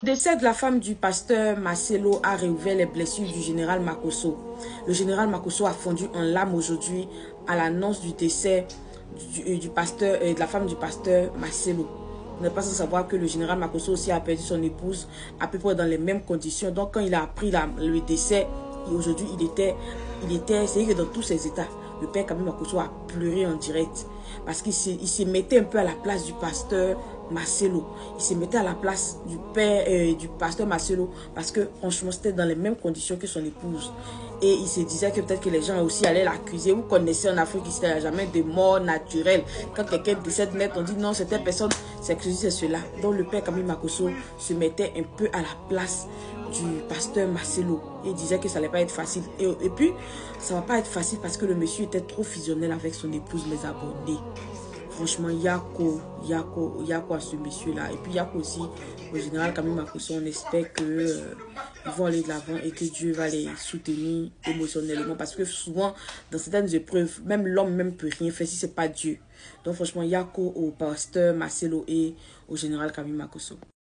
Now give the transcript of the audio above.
Le décès de la femme du pasteur Marcelo a réouvert les blessures du général Makosso. Le général Makosso a fondu en larmes aujourd'hui à l'annonce du décès du pasteur et de la femme du pasteur Marcelo. Vous n'êtes pas sans savoir que le général Makosso aussi a perdu son épouse à peu près dans les mêmes conditions. Donc quand il a appris le décès, aujourd'hui c'est que dans tous ses états, le père Camille Makosso a pleuré en direct parce qu'il se mettait un peu à la place du pasteur Marcelo. Il se mettait à la place du père du pasteur Marcelo parce que franchement c'était dans les mêmes conditions que son épouse. Et il se disait que peut-être que les gens aussi allaient l'accuser. Vous connaissez en Afrique, il n'y a jamais de mort naturelle. Quand quelqu'un décède net, on dit non, cette personne, c'est ceci, c'est cela. Donc le père Camille Makosso se mettait un peu à la place du pasteur Marcelo et disait que ça n'allait pas être facile. Et puis, ça ne va pas être facile parce que le monsieur était trop fusionnel avec son épouse, les abonnés. Franchement, Yako à ce monsieur-là. Et puis Yako aussi, au général Camille Makosso, on espère que ils vont aller de l'avant et que Dieu va les soutenir émotionnellement. Parce que souvent, dans certaines épreuves, même l'homme même peut rien faire si ce n'est pas Dieu. Donc franchement, Yako au pasteur Marcelo et au général Camille Makosso.